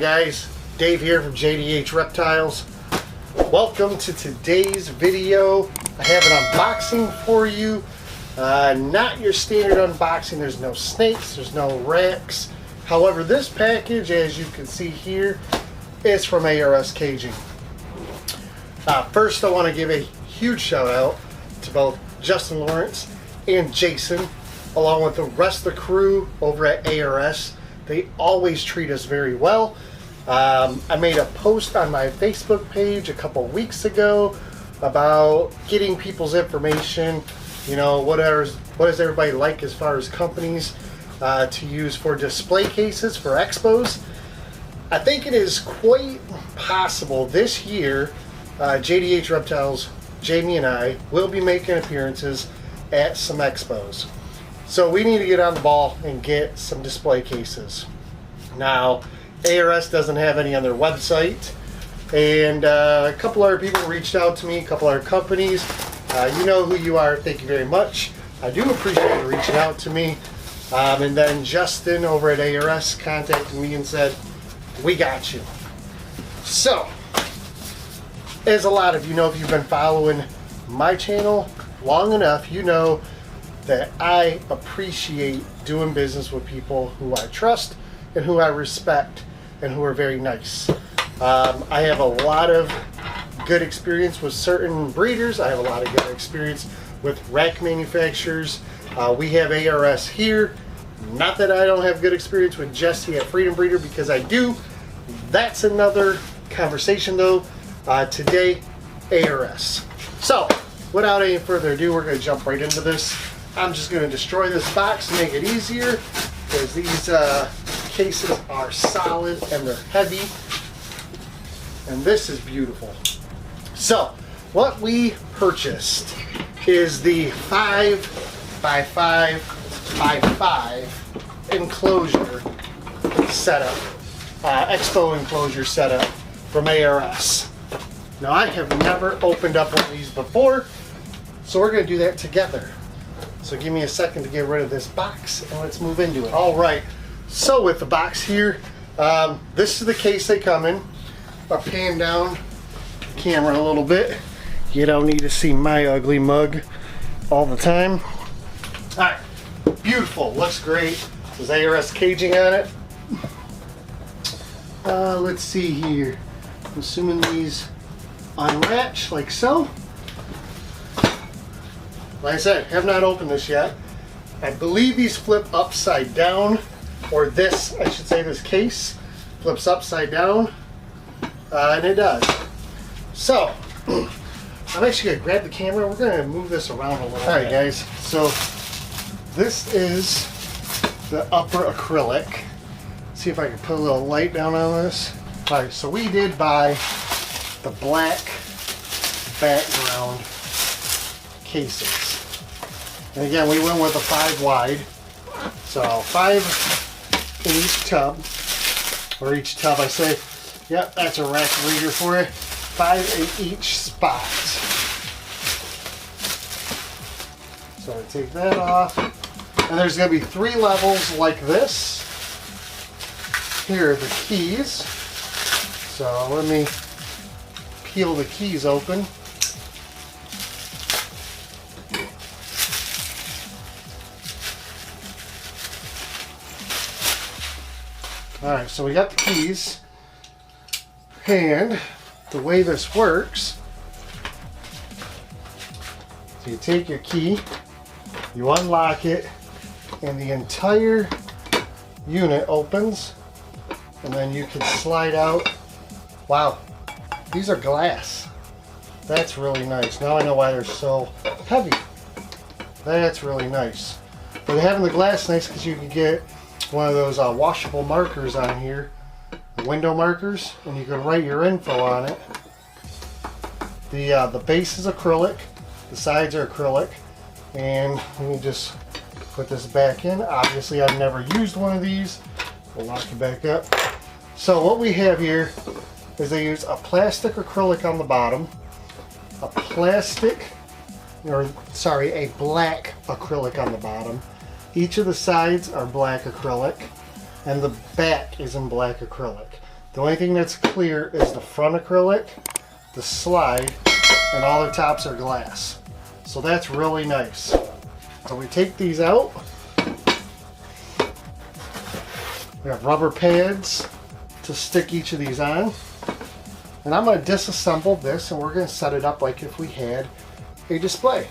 guys? Dave here from JDH Reptiles. Welcome to today's video. I have an unboxing for you. Not your standard unboxing. There's no snakes, there's no racks. However, this package, as you can see here, is from ARS Caging. First, I want to give a huge shout out to both Justin Lawrence and Jason, along with the rest of the crew over at ARS. They always treat us very well. I made a post on my Facebook page a couple weeks ago about getting people's information. You know, what does everybody like as far as companies to use for display cases for expos. I think it is quite possible this year JDH Reptiles, Jamie and I, will be making appearances at some expos. So we need to get on the ball and get some display cases. Now, ARS doesn't have any on their website, and a couple other people reached out to me, a couple other companies. You know who you are, thank you very much. I do appreciate you reaching out to me. And then Justin over at ARS contacted me and said, we got you. So, as a lot of you know, if you've been following my channel long enough, you know that I appreciate doing business with people who I trust and who I respect and who are very nice. I have a lot of good experience with certain breeders. I have a lot of good experience with rack manufacturers. We have ARS here. Not that I don't have good experience with Jesse at Freedom Breeder, because I do. That's another conversation though. Today, ARS. So, without any further ado, we're going to jump right into this. I'm just going to destroy this box to make it easier, because these cases are solid and they're heavy. And this is beautiful. So, what we purchased is the 5x5x5 enclosure setup, expo enclosure setup from ARS. Now, I have never opened up one of these before, so we're going to do that together. So give me a second to get rid of this box and let's move into it. All right, so with the box here, this is the case they come in. I'll pan down the camera a little bit. You don't need to see my ugly mug all the time. All right, beautiful, looks great. There's ARS Caging on it. Let's see here. I'm assuming these unlatch like so. Like I said, have not opened this yet. I believe these flip upside down, or this, I should say, this case flips upside down, and it does. So, I'm actually gonna grab the camera. We're gonna move this around a little bit. All right, guys. So, this is the upper acrylic. See if I can put a little light down on this. All right, so we did buy the black background cases. And again, we went with a 5 wide. So 5 in each tub, or each tub I say. Yep, that's a rack reader for you. 5 in each spot. So I take that off. And there's gonna be 3 levels like this. Here are the keys. So let me peel the keys open. Alright, so we got the keys. And the way this works, so you take your key, you unlock it, and the entire unit opens, and then you can slide out. Wow, these are glass. That's really nice. Now I know why they're so heavy. That's really nice. But having the glass nice because you can get one of those washable markers on here, window markers, and you can write your info on it. The base is acrylic, the sides are acrylic, and let me just put this back in. Obviously, I've never used one of these. We'll lock it back up. So what we have here is they use a plastic acrylic on the bottom, a black acrylic on the bottom. Each of the sides are black acrylic, and the back is in black acrylic. The only thing that's clear is the front acrylic, the slide, and all the tops are glass. So that's really nice. So we take these out. We have rubber pads to stick each of these on. And I'm going to disassemble this and we're going to set it up like if we had a display.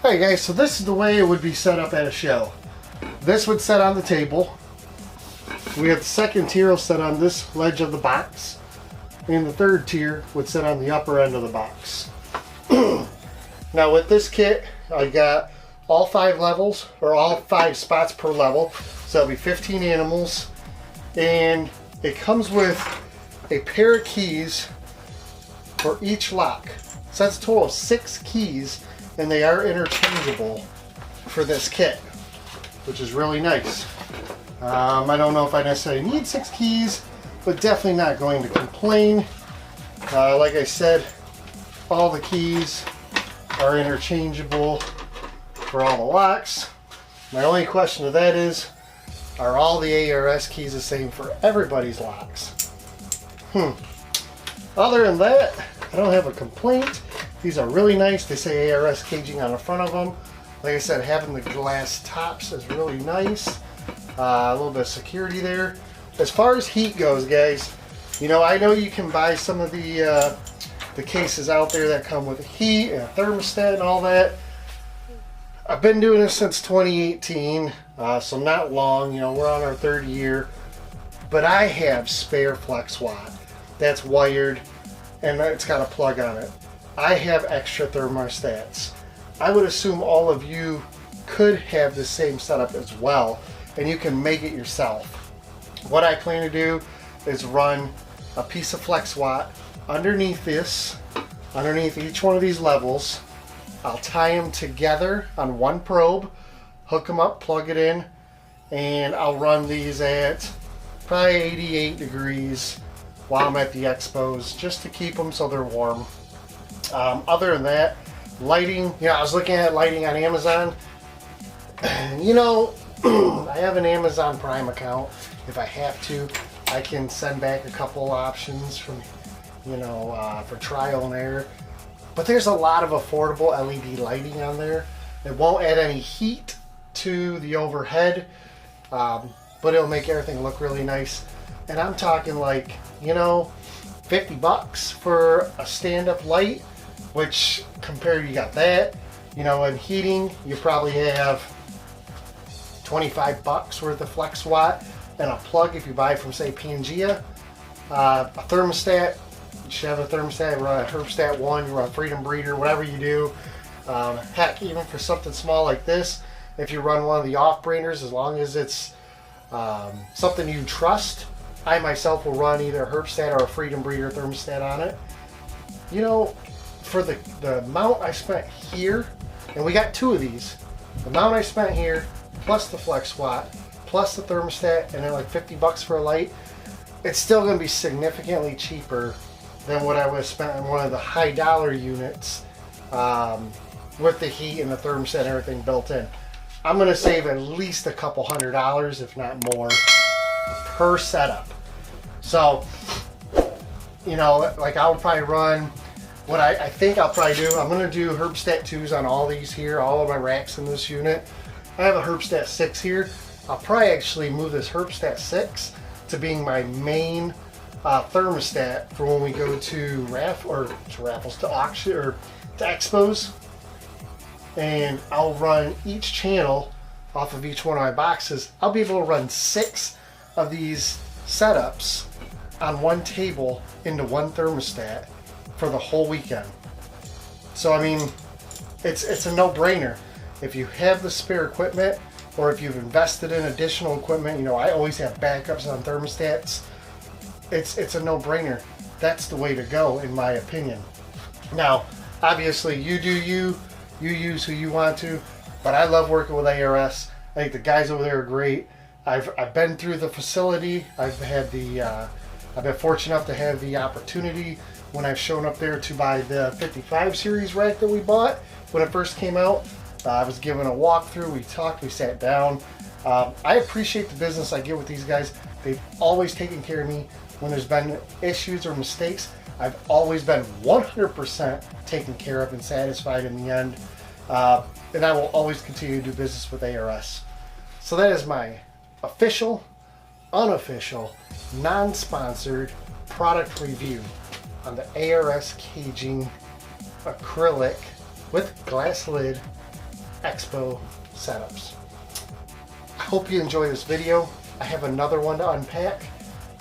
Hey guys, so this is the way it would be set up at a show. This would set on the table. We have the second tier will set on this ledge of the box. And the third tier would sit on the upper end of the box. Now with this kit, I got all 5 levels, or all 5 spots per level. So that'll be 15 animals. And it comes with a pair of keys for each lock. So that's a total of 6 keys. And they are interchangeable for this kit, which is really nice. I don't know if I necessarily need 6 keys, but definitely not going to complain. Like I said, all the keys are interchangeable for all the locks. My only question to that is, are all the ARS keys the same for everybody's locks? Other than that, I don't have a complaint. These are really nice. They say ARS caging on the front of them. Like I said, having the glass tops is really nice. A little bit of security there. As far as heat goes, guys, you know, I know you can buy some of the cases out there that come with heat and a thermostat and all that. I've been doing this since 2018, so not long. You know, we're on our 3rd year. But I have spare flex watt that's wired and it's got a plug on it. I have extra thermostats. I would assume all of you could have the same setup as well, and you can make it yourself. What I plan to do is run a piece of flex watt underneath this, underneath each one of these levels. I'll tie them together on one probe, hook them up, plug it in, and I'll run these at probably 88 degrees while I'm at the expos, just to keep them so they're warm. Other than that, lighting, you know, I was looking at lighting on Amazon. You know, I have an Amazon Prime account. If I have to, I can send back a couple options from, you know, for trial and error. But there's a lot of affordable LED lighting on there. It won't add any heat to the overhead, but it'll make everything look really nice. And I'm talking like, you know, $50 for a stand-up light, which compared, you got that, you know, and heating, you probably have $25 worth of flex watt and a plug if you buy from, say, Pangea. A thermostat, you should have a thermostat. You run a Herbstat 1, you run a Freedom Breeder, whatever you do. Heck, even for something small like this, if you run one of the off-branders, as long as it's something you trust, I myself will run either a Herbstat or a Freedom Breeder thermostat on it. You know, for the amount I spent here, and we got 2 of these, the amount I spent here, plus the flex watt, plus the thermostat, and then like $50 for a light, it's still going to be significantly cheaper than what I would have spent on one of the high dollar units with the heat and the thermostat and everything built in. I'm going to save at least a couple $100, if not more, per setup. So, you know, like I'll probably run, what I think I'll probably do, I'm going to do Herbstat 2s on all these here, all of my racks in this unit. I have a Herbstat 6 here. I'll probably actually move this Herbstat 6 to being my main thermostat for when we go to raffles, to auction, or to expos. And I'll run each channel off of each one of my boxes. I'll be able to run 6 of these setups on one table into one thermostat for the whole weekend. So I mean, it's a no-brainer. If you have the spare equipment, or if you've invested in additional equipment, you know, I always have backups on thermostats. It's a no-brainer. That's the way to go, in my opinion. Now, obviously, you do you. You use who you want to, but I love working with ARS. I think the guys over there are great. I've been through the facility. I've been fortunate enough to have the opportunity when I've shown up there to buy the 55 series rack that we bought when it first came out. I was given a walkthrough. We talked. We sat down. I appreciate the business I get with these guys. They've always taken care of me when there's been issues or mistakes. I've always been 100% taken care of and satisfied in the end. And I will always continue to do business with ARS. So that is my official, unofficial, non-sponsored product review on the ARS caging acrylic with glass lid Expo setups. I hope you enjoy this video. I have another one to unpack.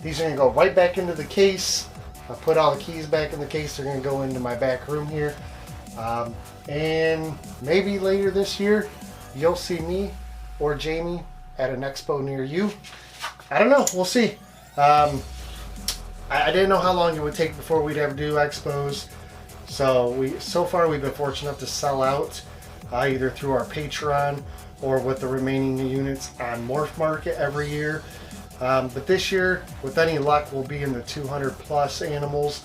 These are going to go right back into the case. I'll put all the keys back in the case. They're going to go into my back room here. And maybe later this year, you'll see me or Jamie at an expo near you. I don't know. We'll see. I didn't know how long it would take before we'd ever do expos. So far we've been fortunate enough to sell out either through our Patreon or with the remaining units on Morph Market every year. But this year, with any luck, we'll be in the 200 plus animals.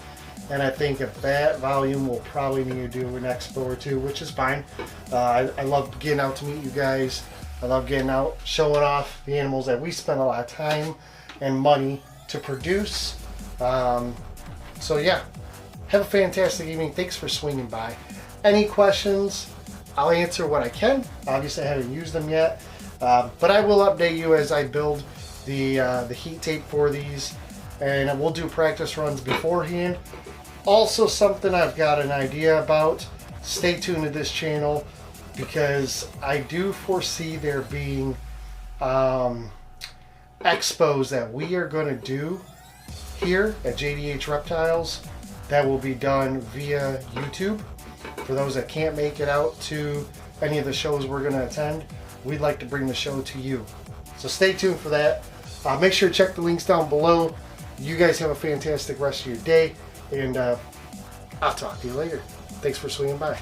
And I think at that volume, we'll probably need to do an expo or two, which is fine. I love getting out to meet you guys. I love getting out, showing off the animals that we spend a lot of time and money to produce. So yeah, have a fantastic evening. Thanks for swinging by. Any questions? I'll answer what I can. Obviously, I haven't used them yet, but I will update you as I build the heat tape for these, and we'll do practice runs beforehand. Also, something I've got an idea about. Stay tuned to this channel because I do foresee there being expos that we are going to do here at JDH Reptiles that will be done via YouTube. For those that can't make it out to any of the shows we're going to attend, we'd like to bring the show to you. So stay tuned for that. Make sure to check the links down below. You guys have a fantastic rest of your day, and I'll talk to you later. Thanks for swinging by.